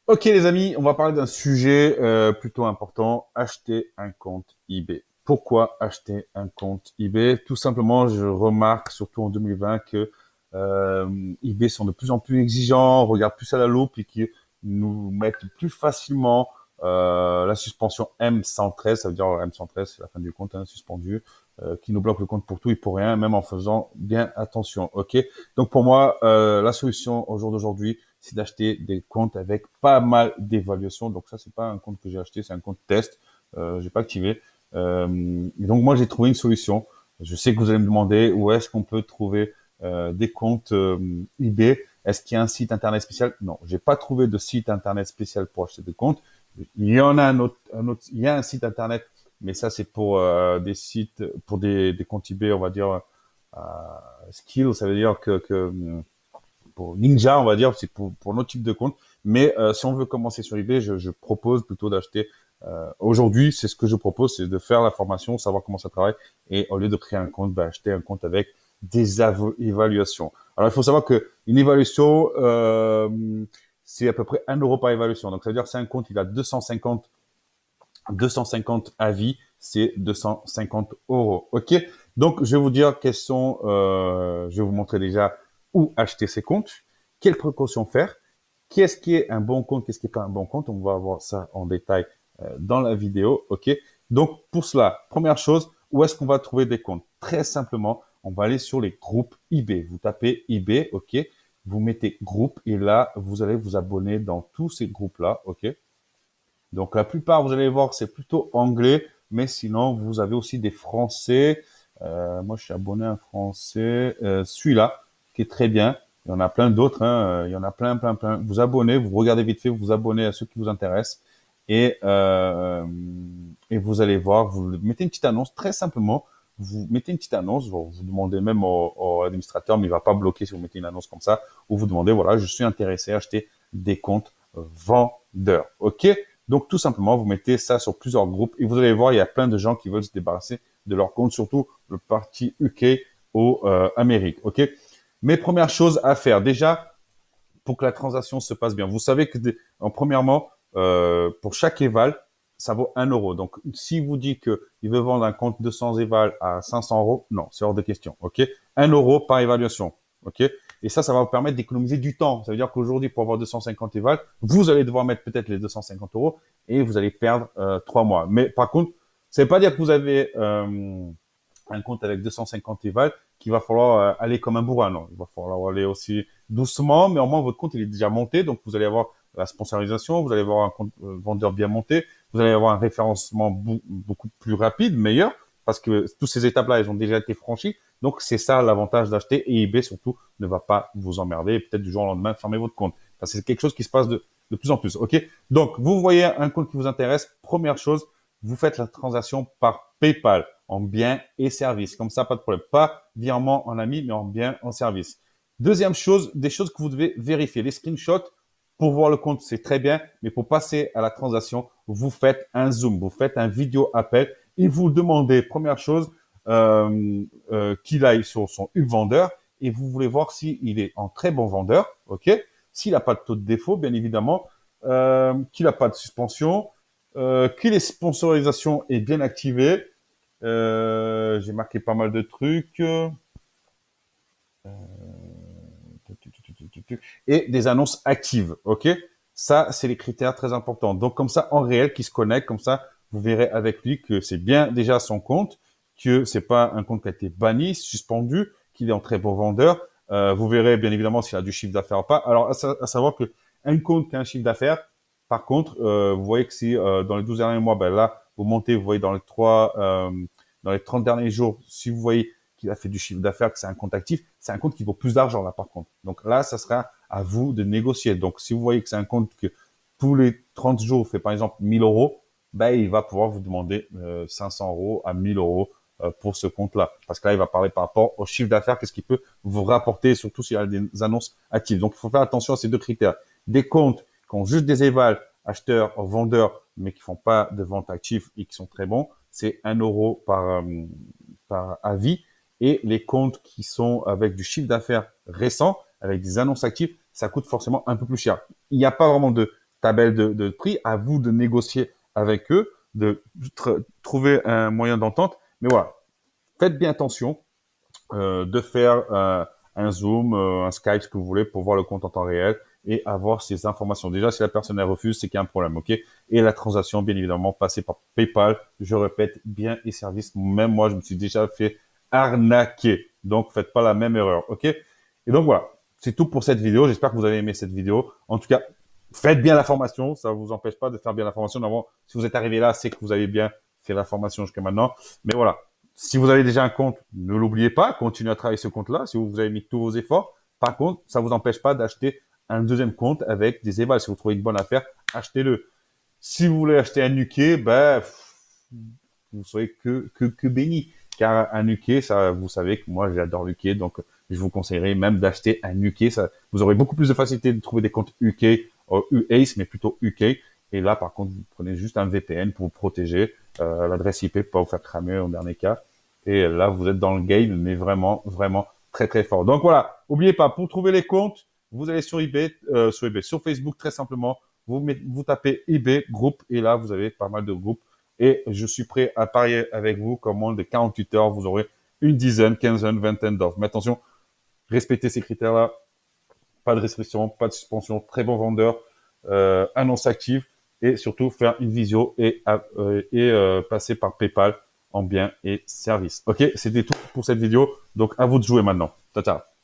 Ok les amis, on va parler d'un sujet plutôt important, acheter un compte eBay. Pourquoi acheter un compte eBay? Tout simplement, je remarque, surtout en 2020, que eBay sont de plus en plus exigeants, regardent plus à la loupe et qui nous mettent plus facilement la suspension M113, ça veut dire M113, c'est la fin du compte, hein, suspendu, qui nous bloque le compte pour tout et pour rien, même en faisant bien attention. Ok. Donc pour moi, la solution au jour d'aujourd'hui, c'est d'acheter des comptes avec pas mal d'évaluation. Donc ça, c'est pas un compte que j'ai acheté, c'est un compte test. J'ai pas activé. Et donc moi, j'ai trouvé une solution. Je sais que vous allez me demander où est-ce qu'on peut trouver des comptes eBay. Est-ce qu'il y a un site internet spécial? Non, j'ai pas trouvé de site internet spécial pour acheter des comptes. Il y en a il y a un site internet, mais ça c'est pour des sites, pour des comptes eBay, on va dire skill. Ça veut dire que pour Ninja, on va dire, c'est pour notre type de compte. Mais si on veut commencer sur eBay, je propose plutôt d'acheter. Aujourd'hui, c'est ce que je propose, c'est de faire la formation, savoir comment ça travaille, et au lieu de créer un compte, acheter un compte avec des évaluations. Alors, il faut savoir que une évaluation, c'est à peu près 1 € par évaluation. Donc, ça veut dire que c'est un compte, il a 250 avis, c'est 250 euros. OK? Donc, je vais vous dire quels sont, je vais vous montrer déjà où acheter ces comptes, quelles précautions faire, qu'est-ce qui est un bon compte, qu'est-ce qui est pas un bon compte. On va voir ça en détail dans la vidéo. OK? Donc, pour cela, première chose, où est-ce qu'on va trouver des comptes? Très simplement, on va aller sur les groupes eBay. Vous tapez eBay, OK? Vous mettez groupe et là, vous allez vous abonner dans tous ces groupes-là, OK? Donc la plupart, vous allez voir, c'est plutôt anglais, mais sinon, vous avez aussi des français. Moi, je suis abonné à un français, celui-là, qui est très bien. Il y en a plein d'autres, hein. Il y en a plein, plein, plein. Vous abonnez, vous regardez vite fait, vous vous abonnez à ceux qui vous intéressent. Et, euh, et vous allez voir, vous mettez une petite annonce, très simplement. Vous mettez une petite annonce, vous demandez même au administrateur, mais il va pas bloquer si vous mettez une annonce comme ça, ou vous demandez, voilà, je suis intéressé à acheter des comptes vendeurs. OK? Donc, tout simplement, vous mettez ça sur plusieurs groupes et vous allez voir, il y a plein de gens qui veulent se débarrasser de leur compte, surtout le parti UK aux Amérique. OK? Mais première chose à faire, déjà, pour que la transaction se passe bien, vous savez que, premièrement, pour chaque éval, ça vaut 1 €. Donc, si vous dites qu'il veut vendre un compte 200 éval à 500 euros, non, c'est hors de question. OK? 1 € par évaluation. OK? Et ça va vous permettre d'économiser du temps. Ça veut dire qu'aujourd'hui, pour avoir 250 évals, vous allez devoir mettre peut-être les 250 euros et vous allez perdre 3 mois. Mais par contre, ça ne veut pas dire que vous avez un compte avec 250 évals qu'il va falloir aller comme un bourrin. Non, il va falloir aller aussi doucement, mais au moins votre compte il est déjà monté, donc vous allez avoir la sponsorisation, vous allez avoir un compte vendeur bien monté, vous allez avoir un référencement beaucoup plus rapide, meilleur, parce que toutes ces étapes-là, elles ont déjà été franchies. Donc c'est ça l'avantage d'acheter et eBay surtout ne va pas vous emmerder et peut-être du jour au lendemain fermer votre compte. Parce que c'est quelque chose qui se passe de plus en plus. Ok. Donc vous voyez un compte qui vous intéresse. Première chose, vous faites la transaction par PayPal en biens et services. Comme ça, pas de problème. Pas virement en ami, mais en biens, en service. Deuxième chose, des choses que vous devez vérifier. Les screenshots, pour voir le compte, c'est très bien, mais pour passer à la transaction, vous faites un zoom, vous faites un vidéo appel et vous demandez, première chose, qu'il aille sur son vendeur et vous voulez voir s'il est en très bon vendeur, ok? S'il n'a pas de taux de défaut, bien évidemment, qu'il n'a pas de suspension, que les sponsorisations est bien activées. J'ai marqué pas mal de trucs. Et des annonces actives, ok? Ça, c'est les critères très importants. Donc, comme ça, en réel, qui se connecte, comme ça, vous verrez avec lui que c'est bien déjà son compte, que c'est pas un compte qui a été banni, suspendu, qu'il est en très bon vendeur. Vous verrez bien évidemment s'il a du chiffre d'affaires ou pas. Alors, à savoir que un compte qui a un chiffre d'affaires, par contre, vous voyez que si dans les 12 derniers mois, ben là, vous montez, vous voyez dans les 30 derniers jours, si vous voyez qu'il a fait du chiffre d'affaires, que c'est un compte actif, c'est un compte qui vaut plus d'argent là par contre. Donc là, ça sera à vous de négocier. Donc si vous voyez que c'est un compte que tous les 30 jours fait par exemple 1000 euros, ben, il va pouvoir vous demander 500 euros à 1000 euros pour ce compte-là. Parce que là, il va parler par rapport au chiffre d'affaires, qu'est-ce qu'il peut vous rapporter, surtout s'il y a des annonces actives. Donc il faut faire attention à ces deux critères. Des comptes qui ont juste des évals, acheteurs, vendeurs, mais qui font pas de vente active et qui sont très bons, c'est 1 € par avis. Et les comptes qui sont avec du chiffre d'affaires récent, avec des annonces actives, ça coûte forcément un peu plus cher. Il n'y a pas vraiment de tabelle de prix. À vous de négocier avec eux, de trouver un moyen d'entente. Mais voilà, faites bien attention de faire un Zoom, un Skype, ce que vous voulez, pour voir le compte en temps réel et avoir ces informations. Déjà, si la personne elle refuse, c'est qu'il y a un problème, ok? Et la transaction, bien évidemment, passer par PayPal. Je répète, bien et service. Même moi, je me suis déjà fait arnaquer. Donc, faites pas la même erreur, ok? Et donc voilà, c'est tout pour cette vidéo. J'espère que vous avez aimé cette vidéo. En tout cas, faites bien la formation. Ça vous empêche pas de faire bien la formation. Normalement, si vous êtes arrivé là, c'est que vous avez bien fait la formation jusqu'à maintenant. Mais voilà, si vous avez déjà un compte, ne l'oubliez pas, continuez à travailler ce compte-là. Si vous avez mis tous vos efforts, par contre, ça vous empêche pas d'acheter un deuxième compte avec des évals. Si vous trouvez une bonne affaire, achetez-le. Si vous voulez acheter un nuquet, ben, vous serez que béni. Car un nuquet, ça, vous savez que moi, j'adore nuquet, donc je vous conseillerais même d'acheter un nuquet. Ça, vous aurez beaucoup plus de facilité de trouver des comptes UK, UACE, mais plutôt UK. Et là, par contre, vous prenez juste un VPN pour vous protéger, l'adresse IP pour pas vous faire cramer en dernier cas. Et là, vous êtes dans le game, mais vraiment, vraiment très, très fort. Donc voilà, n'oubliez pas, pour trouver les comptes, vous allez sur eBay, sur Facebook, très simplement. Vous tapez eBay groupe et là, vous avez pas mal de groupes. Et je suis prêt à parier avec vous qu'en moins de 48 heures, vous aurez une dizaine, quinzaine, vingtaine d'offres. Mais attention, respectez ces critères-là. Pas de restriction, pas de suspension, très bon vendeur, annonce active et surtout faire une visio et passer par PayPal en biens et services. Ok, c'était tout pour cette vidéo. Donc à vous de jouer maintenant. Ciao, ciao.